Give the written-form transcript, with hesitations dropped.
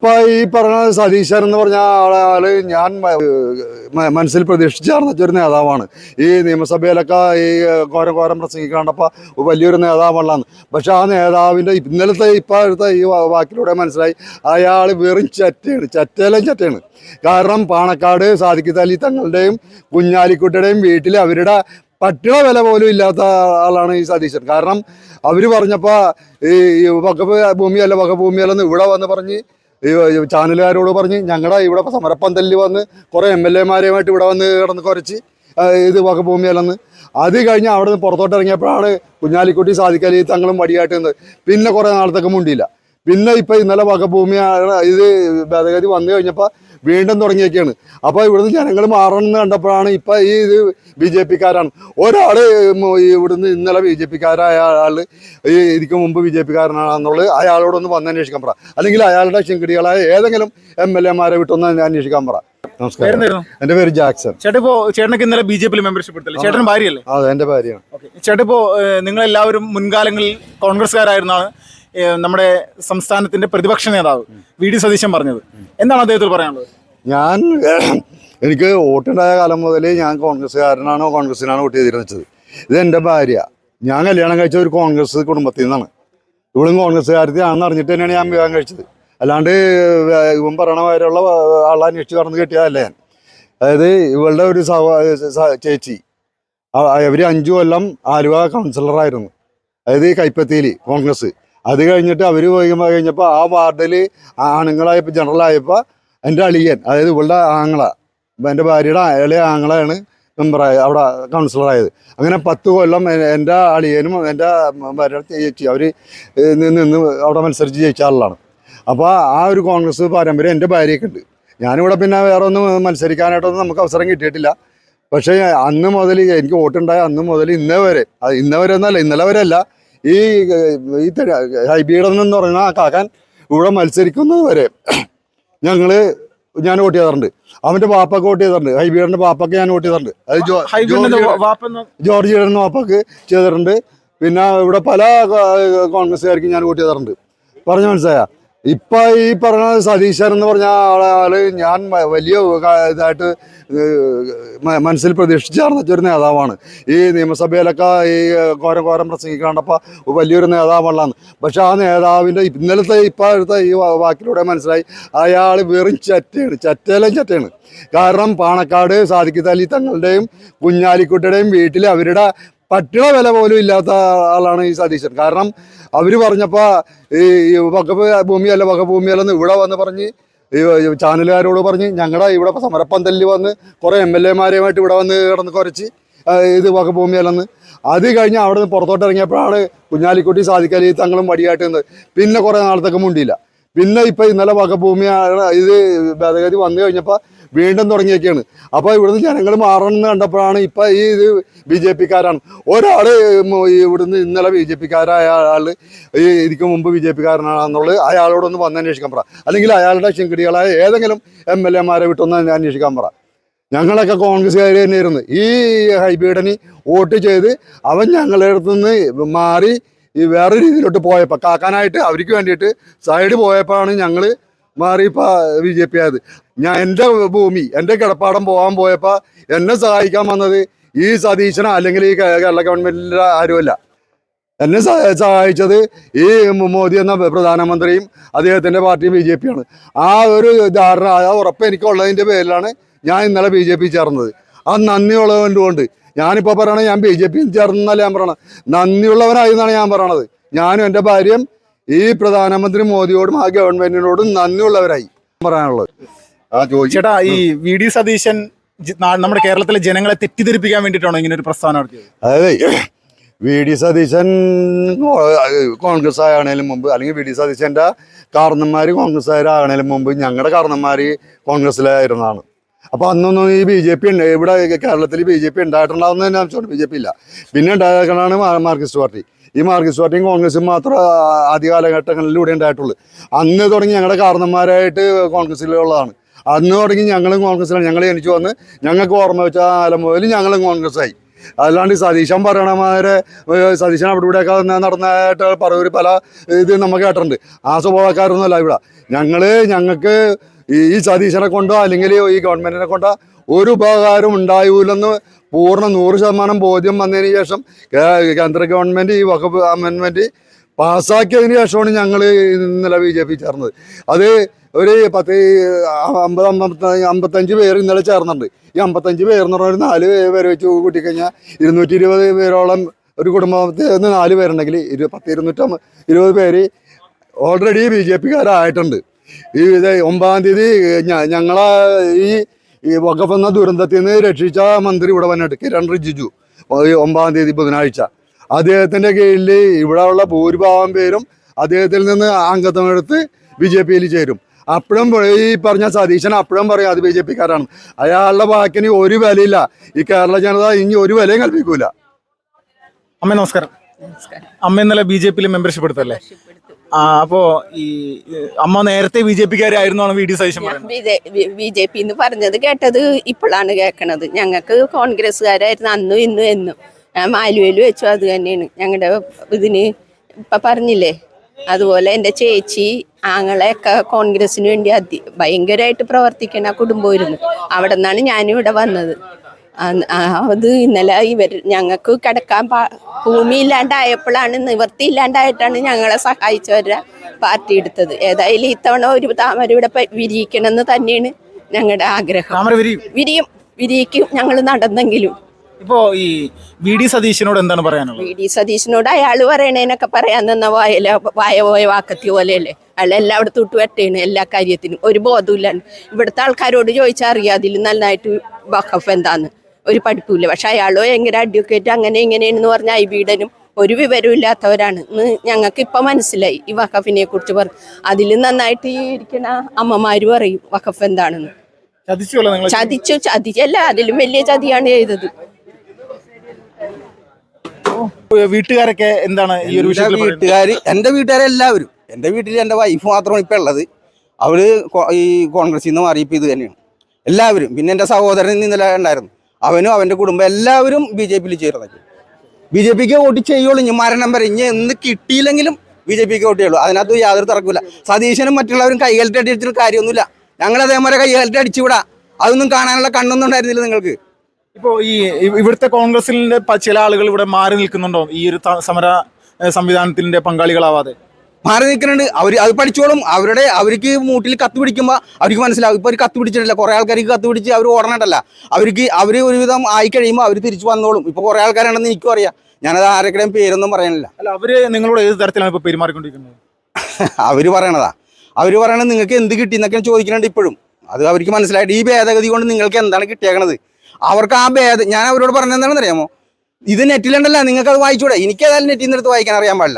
ഇപ്പൊ ഈ പറഞ്ഞ സതീശൻ എന്ന് പറഞ്ഞ ആള് ഞാൻ മനസ്സിൽ പ്രതീക്ഷിച്ചാർന്ന ഒരു നേതാവാണ്. ഈ നിയമസഭയിലൊക്കെ ഈ ഘോരം പ്രസംഗിക്കാണ്ടപ്പോ വലിയൊരു നേതാവുള്ളതാണ്. പക്ഷെ ആ നേതാവിന്റെ ഇപ്പോഴത്തെ ഈ വാക്കിലൂടെ മനസ്സിലായി അയാൾ വെറും ചറ്റയാണ്. കാരണം പാണക്കാട് സാദിഖ് അലി തങ്ങളുടെയും കുഞ്ഞാലിക്കുട്ടിയുടെയും വീട്ടിൽ അവരുടെ പട്ടിണ വില പോലും ഇല്ലാത്ത ആളാണ് ഈ സതീശൻ. കാരണം അവര് പറഞ്ഞപ്പോ ഈ വകഭൂമിയല്ലെന്ന് ഇവിടെ വന്ന് പറഞ്ഞ് ഈ ചാനലുകാരോട് പറഞ്ഞ് ഞങ്ങളുടെ ഇവിടെ സമരപ്പന്തലിൽ വന്ന് കുറേ MLA-മാരുമായിട്ട് ഇവിടെ വന്ന് കിടന്ന് കുറച്ച് ഇത് വകഭൂമിയല്ലെന്ന്. അത് കഴിഞ്ഞ് അവിടെ നിന്ന് പുറത്തോട്ട് ഇറങ്ങിയപ്പോഴാണ് കുഞ്ഞാലിക്കുട്ടി സാദിഖ് അലി തങ്ങളും വടിയായിട്ട് നിന്നത്. പിന്നെ കുറേ നാളത്തേക്ക് മുണ്ടിയില്ല. പിന്നെ ഇപ്പം ഇന്നലെ വകഭൂമി ഇത് ഭേദഗതി വന്നു കഴിഞ്ഞപ്പോൾ വീണ്ടും തുടങ്ങിയൊക്കെയാണ്. അപ്പോൾ ഇവിടുന്ന് ജനങ്ങൾ മാറണമെന്ന് കണ്ടപ്പോഴാണ് ഇപ്പം ഈ ഇത് BJP-ക്കാരാണ്. ഒരാൾ ഇവിടുന്ന് ഇന്നലെ BJP-ക്കാരായ ആൾ ഇതിക്ക് മുമ്പ് BJP-ക്കാരനാണെന്നുള്ളത് അയാളോടൊന്ന് വന്ന് അന്വേഷിക്കാൻ പറ, അല്ലെങ്കിൽ അയാളുടെ ശിങ്കിടികളായ ഏതെങ്കിലും MLA-മാരെ വിട്ടൊന്ന് അന്വേഷിക്കാൻ പറ. നമസ്കാരം, എന്റെ പേര് ജാക്സൺ. ചേട്ടനൊക്കെ ഇന്നലെ BJP മെമ്പർഷിപ്പ് എടുത്തില്ലേ? ചേട്ടൻ ഭാര്യയല്ലേ? അതെ, എന്റെ ഭാര്യയാണ്. ചേട്ടനിപ്പോ നിങ്ങളെല്ലാവരും മുൻകാലങ്ങളിൽ കോൺഗ്രസ്സുകാരായിരുന്നാണ് നമ്മുടെ സംസ്ഥാനത്തിന്റെ പ്രതിപക്ഷ നേതാവ് VD സതീശൻ പറഞ്ഞത്. എന്താണ് അദ്ദേഹത്തിൽ പറയാനുള്ളത്? എനിക്ക് വോട്ടുണ്ടായ കാലം മുതൽ ഞാൻ കോൺഗ്രസ്സുകാരനാണോ കോൺഗ്രസിനാണ് വോട്ട് ചെയ്തിരുന്നത്. ഇത് എൻ്റെ ഭാര്യ. ഞാൻ കല്യാണം കഴിച്ച ഒരു കോൺഗ്രസ് കുടുംബത്തിൽ നിന്നാണ്. ഇവളും കോൺഗ്രസ്സുകാരത്തിയാണെന്ന് അറിഞ്ഞിട്ട് തന്നെയാണ് ഞാൻ വിവാഹം കഴിച്ചത്. അല്ലാണ്ട് ഇവൻ പറയണ വരെയുള്ള ആളെ അന്വേഷിച്ച് നടന്ന് കെട്ടിയതല്ല ഞാൻ. അതായത് ഇവളുടെ ഒരു ചേച്ചി, അവർ 5 കൊല്ലം ആലുവ കൗൺസിലറായിരുന്നു. അതായത് കൈപ്പത്തിയിൽ കോൺഗ്രസ്. അത് കഴിഞ്ഞിട്ട് അവർ കഴിഞ്ഞപ്പോൾ ആ വാർഡിൽ ആണുങ്ങളായപ്പോൾ ജനറലായപ്പോൾ എൻ്റെ അളിയൻ, അതായത് ഇവളുടെ ആങ്ങള, എൻ്റെ ഭാര്യയുടെ ഇളയ ആങ്ങളാണ് മെമ്പറായ അവിടെ കൗൺസിലറായത്. അങ്ങനെ 10 കൊല്ലം എൻ്റെ അളിയനും എൻ്റെ ഭാര്യയുടെ ചേച്ചി അവർ നിന്ന് അവിടെ മത്സരിച്ച് ജയിച്ച ആളാണ്. അപ്പോൾ ആ ഒരു കോൺഗ്രസ് പാരമ്പര്യം എൻ്റെ ഭാര്യയ്ക്ക് ഉണ്ട്. ഞാനിവിടെ പിന്നെ വേറെ ഒന്നും മത്സരിക്കാനായിട്ടൊന്നും നമുക്ക് അവസരം കിട്ടിയിട്ടില്ല. പക്ഷേ അന്ന് മുതൽ എനിക്ക് വോട്ടുണ്ടായ അന്ന് മുതൽ ഇന്നേ വരെ എന്നല്ല, ഇന്നലെ വരെ അല്ല, ഈ ഹൈബീഡൻ എന്ന് പറയുന്ന ആ കാക്കാൻ ഇവിടെ മത്സരിക്കുന്നത് വരെ ഞാൻ വോട്ട് ചെയ്തിട്ടുണ്ട്. അവൻ്റെ പാപ്പക്ക് വോട്ട് ചെയ്തിട്ടുണ്ട്. ഹൈബീഡൻ്റെ പാപ്പക്ക് ഞാൻ വോട്ട് ചെയ്തിട്ടുണ്ട്. അത് ജോർജ് ഈഡൻ്റെ പാപ്പക്ക് ചെയ്തിട്ടുണ്ട്. പിന്നെ ഇവിടെ പല കോൺഗ്രസ്സുകാർക്കും ഞാൻ വോട്ട് ചെയ്തിട്ടുണ്ട്. പറഞ്ഞു മനസ്സിലായ? ഇപ്പം ഈ പറഞ്ഞ സതീശൻ എന്ന് പറഞ്ഞ ആള് ഞാൻ വലിയ ഇതായിട്ട് മനസ്സിൽ പ്രതീക്ഷിച്ചാർന്ന ഒരു നേതാവാണ്. ഈ നിയമസഭയിലൊക്കെ ഈ ഘോരം പ്രസംഗിക്കാണ്ടപ്പോൾ വലിയൊരു നേതാവുള്ളതാണ്. പക്ഷെ ആ നേതാവിൻ്റെ ഇപ്പോഴത്തെ ഈ വാക്കിലൂടെ മനസ്സിലായി അയാൾ വെറും ചറ്റയാണ്. കാരണം പാണക്കാട് സാദിഖ് അലി തങ്ങളുടെയും കുഞ്ഞാലിക്കുട്ടിയുടെയും വീട്ടിൽ അവരുടെ പട്ടിണ വില പോലും ഇല്ലാത്ത ആളാണ് ഈ സതീശൻ. കാരണം അവർ പറഞ്ഞപ്പോൾ ഈ വകഭൂമിയല്ലെന്ന് ഇവിടെ വന്ന് പറഞ്ഞ് ഈ ചാനലുകാരോട് പറഞ്ഞ് ഞങ്ങളുടെ ഇവിടെ സമരപ്പന്തലിൽ വന്ന് കുറേ MLA-മാരുമായിട്ട് ഇവിടെ വന്ന് കിടന്ന് കുറച്ച് ഇത് വകഭൂമിയല്ലെന്ന്. അത് കഴിഞ്ഞ് അവിടെ നിന്ന് പുറത്തോട്ട് ഇറങ്ങിയപ്പോഴാണ് കുഞ്ഞാലിക്കുട്ടി സാദിഖ് അലി തങ്ങളും വടിയായിട്ട് നിന്നത്. പിന്നെ കുറേ നാളത്തേക്ക് മുണ്ടിയില്ല. പിന്നെ ഇപ്പം ഇന്നലെ വകഭൂമി ഇത് ഭേദഗതി വന്നു കഴിഞ്ഞപ്പോൾ വീണ്ടും തുടങ്ങിയൊക്കെയാണ്. അപ്പോൾ ഇവിടുന്ന് ജനങ്ങൾ മാറണമെന്ന് കണ്ടപ്പോഴാണ് ഇപ്പം ഈ ഇത് BJP-ക്കാരാണ്. ഒരാൾ ഇവിടുന്ന് ഇന്നലെ BJP-ക്കാരായ ആൾ ഇതിക്ക് മുമ്പ് BJP-ക്കാരനാണെന്നുള്ളത് അയാളോടൊന്ന് വന്ന് അന്വേഷിക്കാൻ പറ, അല്ലെങ്കിൽ അയാളുടെ ശിങ്കിടികളായ ഏതെങ്കിലും MLA-മാരെ വിട്ടൊന്ന് അന്വേഷിക്കാൻ പറ. ഞങ്ങളൊക്കെ കോൺഗ്രസ്സുകാർ തന്നെയായിരുന്നു. ഈ ഹൈബീഡന് വോട്ട് ചെയ്ത് അവൻ ഞങ്ങളുടെ അടുത്തുനിന്ന് മാറി ഈ വേറെ രീതിയിലോട്ട് പോയപ്പോൾ കാക്കാനായിട്ട് അവർക്ക് വേണ്ടിയിട്ട് സൈഡ് പോയപ്പോഴാണ് ഞങ്ങൾ മാറി ഇപ്പോൾ BJP ആയത്. എൻ്റെ ഭൂമി, എൻ്റെ കിടപ്പാടം പോകാൻ പോയപ്പോൾ എന്നെ സഹായിക്കാൻ വന്നത് ഈ സതീശനോ അല്ലെങ്കിൽ ഈ കേരള ഗവൺമെൻറ്റിൻ്റെ ആരുമല്ല. എന്നെ സഹായിച്ചത് ഈ മോദി എന്ന പ്രധാനമന്ത്രിയും അദ്ദേഹത്തിൻ്റെ പാർട്ടിയും BJP-യാണ്. ആ ഒരു ധാരണ, ആ ഉറപ്പ് എനിക്കുള്ളതിൻ്റെ പേരിലാണ് ഞാൻ ഇന്നലെ BJP ചേർന്നത്. ആ നന്ദിയുള്ളതുകൊണ്ട് ഞാനിപ്പോൾ പറയണത് ഞാൻ BJP ചേർന്നല്ല ഞാൻ പറയണത്, നന്ദിയുള്ളവരായി എന്നാണ് ഞാൻ പറയണത്. ഞാനും എൻ്റെ ഭാര്യയും ഈ പ്രധാനമന്ത്രി മോദിയോടും ആ ഗവൺമെന്റിനോടും നന്ദിയുള്ളവരായി പറയാനുള്ളത്. ചേട്ടാ, ഈ VD സതീശൻ നമ്മുടെ കേരളത്തിലെ ജനങ്ങളെ തെറ്റിദ്ധരിപ്പിക്കാൻ വേണ്ടിയിട്ടാണോ ഇങ്ങനെ ഒരു പ്രസ്താവന നടത്തിയത്? അതായത് VD സതീശൻ കോൺഗ്രസ് ആകണേലും മുമ്പ്, അല്ലെങ്കിൽ VD സതീശൻ്റെ കാരണന്മാർ കോൺഗ്രസ്സുകാരാകണേലും മുമ്പ് ഞങ്ങളുടെ കാരണന്മാർ കോൺഗ്രസ്സിലായിരുന്നതാണ്. അപ്പോൾ അന്നൊന്നും ഈ BJP ഉണ്ട് ഇവിടെ കേരളത്തിൽ BJP ഉണ്ടായിട്ടുണ്ടാവുന്ന തന്നെ വെച്ചോണ്ട് BJP ഇല്ല. പിന്നെ ഉണ്ടാക്കണതാണ് മാർക്സിസ്റ്റ് പാർട്ടി. ഈ മാർക്സിസ്റ്റ് പാർട്ടിയും കോൺഗ്രസും മാത്രം ആദ്യ കാലഘട്ടങ്ങളിലൂടെ ഉണ്ടായിട്ടുള്ളൂ. അന്ന് തുടങ്ങി ഞങ്ങളുടെ കാരണന്മാരായിട്ട് കോൺഗ്രസ്സിലുള്ളതാണ്. അന്ന് തുടങ്ങി ഞങ്ങളും കോൺഗ്രസ്സിലാണ്. ഞങ്ങൾ ജനിച്ചു വന്ന് ഞങ്ങൾക്ക് ഓർമ്മ വെച്ച കാലം മുതൽ ഞങ്ങളും കോൺഗ്രസ്സായി. അല്ലാണ്ട് സതീശൻ പറയണമാരെ സതീശൻ അവിടെ ഇവിടെയൊക്കെ നടന്നായിട്ട് പറയൂര് പല ഇത് നമുക്ക് കേട്ടിട്ടുണ്ട്. ആ സ്വഭാവക്കാരൊന്നുമല്ല ഇവിടെ. ഞങ്ങൾക്ക് ഈ സതീശനെ കൊണ്ടോ അല്ലെങ്കിൽ ഈ ഗവൺമെന്റിനെ കൊണ്ടോ ഒരു ഉപകാരം ഉണ്ടായൂലെന്ന് പൂർണ്ണ 100% ബോധ്യം വന്നതിന് ശേഷം കേന്ദ്ര ഗവൺമെന്റ് ഈ വഖഫ് അമെൻമെന്റ് പാസ്സാക്കിയതിന് ശേഷമാണ് ഞങ്ങൾ ഇന്നലെ BJP ചേർന്നത്. അത് ഒരു 55 പേര് ഇന്നലെ ചേർന്നുണ്ട്. ഈ 55 പേരെന്ന് പറഞ്ഞാൽ 4 പേര് വെച്ച് കൂട്ടിക്കഴിഞ്ഞാൽ 220 പേരോളം ഒരു കുടുംബത്തിൽ നിന്ന് 4 പേരുണ്ടെങ്കിൽ 220 പേര് ഓൾറെഡി BJP-കാരായിട്ടുണ്ട്. ഈ 9-ാം തീയതി ഞങ്ങളെ ഈ വഖഫ് എന്ന ദുരന്തത്തിൽ നിന്ന് രക്ഷിച്ച മന്ത്രി ഇവിടെ വന്നിട്ട് കിരൺ റിജിജു 9-ാം തീയതി ബുധനാഴ്ച അദ്ദേഹത്തിന്റെ കീഴിൽ ഇവിടെയുള്ള ഭൂരിഭാഗം പേരും അദ്ദേഹത്തിൽ നിന്ന് അംഗത്വമെടുത്ത് BJP-യിൽ ചേരും. അപ്പോഴും ഈ പറഞ്ഞ സതീശൻ അപ്പോഴും പറയും അത് BJP-കാരാണ്. അയാളുടെ വാക്കിന് ഒരു വിലയില്ല. ഈ കേരള ജനത ഇനി ഒരു വിലയും കൽപ്പിക്കൂല. അമ്മ നമസ്കാരം. അമ്മ ഇന്നലെ BJP-യിൽ മെമ്പർഷിപ്പ് എടുത്തല്ലേ? അപ്പോ ഈ അമ്മ നേരത്തെ BJP-കാരായിരുന്നാണ് VD സതീശൻ പറയുന്നത്. BJP എന്ന് പറഞ്ഞത് കേട്ടത് ഇപ്പോഴാണ് കേൾക്കണത്. ഞങ്ങൾക്ക് കോൺഗ്രസ്സുകാരായിരുന്നു അന്നും ഇന്നും എന്നും. മാലുവേല് വെച്ചു അത് തന്നെയാണ് ഞങ്ങളുടെ ഇതിന് ഇപ്പൊ പറഞ്ഞില്ലേ. അതുപോലെ എൻ്റെ ചേച്ചി ആങ്ങളെയൊക്കെ കോൺഗ്രസിന് വേണ്ടി ഭയങ്കരമായിട്ട് പ്രവർത്തിക്കുന്ന കുടുംബമായിരുന്നു. അവിടെ നിന്നാണ് ഞാനിവിടെ വന്നത്. അത് ഇന്നലെ ഞങ്ങൾക്ക് കിടക്കാൻ ഭൂമി ഇല്ലാണ്ടായപ്പോഴാണ്, നിവൃത്തി ഇല്ലാണ്ടായിട്ടാണ് ഞങ്ങളെ സഹായിച്ചവരുടെ പാർട്ടി എടുത്തത്. ഏതായാലും ഇത്തവണ ഒരു താമര ഇവിടെ വിരിയിക്കണമെന്ന് തന്നെയാണ് ഞങ്ങളുടെ ആഗ്രഹം. വിരിയിക്കും ഞങ്ങൾ നടന്നെങ്കിലും. ഇപ്പോ ഈ VD സതീശനോട് എന്താണ് പറയാനുള്ളത്? VD സതീശനോട് അയാൾ പറയണേനൊക്കെ പറയാൻ തന്ന വായ പോയ വാക്കത്തി പോലെയല്ലേ. അയാൾ എല്ലായിടത്തും ഇട്ട് വെട്ടേണ് എല്ലാ കാര്യത്തിനും. ഒരു ബോധമില്ലാണ്. ഇവിടുത്തെ ആൾക്കാരോട് ചോദിച്ചാൽ അറിയാം അതിൽ നന്നായിട്ട് വഖഫ് എന്താന്ന്. ഒരു പഠിപ്പില്ല. പക്ഷെ അയാളോ ഭയങ്കര അഡ്വക്കേറ്റ് അങ്ങനെ ഇങ്ങനെയാണെന്ന് പറഞ്ഞ ഐബിയുടെനും ഒരു വിവരവും ഇല്ലാത്തവരാണ്. ഞങ്ങൾക്ക് ഇപ്പം മനസ്സിലായി ഈ വഖഫിനെ കുറിച്ച് പറഞ്ഞു. അതിൽ നന്നായിട്ട് ഈ ഇരിക്കുന്ന അമ്മമാര് പറയും വഖഫ് എന്താണെന്ന്. ചതിച്ചല്ല, അതിലും വലിയ ചതിയാണ് ചെയ്തത്. വീട്ടുകാരൊക്കെ എന്താണ് ഈ ഒരു വീട്ടുകാർ? എൻ്റെ വീട്ടുകാരെല്ലാവരും, എൻ്റെ വീട്ടിൽ എൻ്റെ വൈഫ് മാത്രമാണ് ഇപ്പം ഉള്ളത്. അവര് ഈ കോൺഗ്രസിൽ നിന്ന് മാറിയപ്പോൾ ഇത് തന്നെയാണ് എല്ലാവരും. പിന്നെ എൻ്റെ സഹോദരൻ ഇന്നലെ ഉണ്ടായിരുന്നു, അവനും അവൻ്റെ കുടുംബം എല്ലാവരും BJP-യിൽ ചേർന്നത്. BJP-ക്ക് വോട്ട് ചെയ്യുള്ളൂ. ഇനി മരണം വരെ ഇനി എന്ന് കിട്ടിയില്ലെങ്കിലും BJP-ക്ക് വോട്ട് ചെയ്യുള്ളൂ. അതിനകത്ത് യാതൊരു തർക്കമില്ല. സതീശനും മറ്റുള്ളവരും കൈകാലിട്ട് അടിച്ചിട്ട് കാര്യമൊന്നുമില്ല. ഞങ്ങൾ അതേമാരെ കൈകാലിട്ട് അടിച്ചുവിടാ. അതൊന്നും കാണാനുള്ള കണ്ണൊന്നും ഉണ്ടായിരുന്നില്ല നിങ്ങൾക്ക്. ഇപ്പോ ഈ ഇവിടുത്തെ കോൺഗ്രസിന്റെ ചില ആളുകൾ ഇവിടെ മാറി നിൽക്കുന്നുണ്ടോ ഈ ഒരു സമര സംവിധാനത്തിന്റെ പങ്കാളികളാവാതെ? മാറി നിൽക്കുന്നുണ്ട്. അത് പഠിച്ചോളും. അവർക്ക് മൂട്ടിൽ കത്ത് പിടിക്കുമ്പോൾ അവർക്ക് മനസ്സിലാവും. ഇപ്പോൾ ഒരു കത്ത് പിടിച്ചിട്ടില്ല, കുറേ ആൾക്കാർക്ക് കത്ത് പിടിച്ച് അവർ ഓടണട്ടല്ല. അവർ ഒരുവിധം ആയി കഴിയുമ്പോൾ അവർ തിരിച്ചു വന്നോളും. ഇപ്പോൾ കുറേ ആൾക്കാരാണെന്ന് എനിക്കും അറിയാം. ഞാനത് ആരെക്കടെയും പേരൊന്നും പറയാനില്ല. അല്ല, അവര് നിങ്ങളോട് ഏത് തരത്തിലാണ് ഇപ്പോൾ പെരുമാറിക്കൊണ്ടിരിക്കുന്നത്? അവർ പറയണത് നിങ്ങൾക്ക് എന്ത് കിട്ടി എന്നൊക്കെ ചോദിക്കുന്നുണ്ട് ഇപ്പോഴും. അത് അവർക്ക് മനസ്സിലായിട്ട് ഈ ഭേദഗതി കൊണ്ട് നിങ്ങൾക്ക് എന്താണ് കിട്ടിയേക്കണത്. അവർക്ക് ആ ഞാൻ അവരോട് പറഞ്ഞെന്താണെന്ന് അറിയാമോ? ഇത് നെറ്റിലുണ്ടല്ലോ, നിങ്ങൾക്ക് അത് വായിച്ചൂടെ? എനിക്ക് ഏതായാലും നെറ്റിൽ നിന്ന് എടുത്ത് വായിക്കാൻ അറിയാൻ പാടില്ല.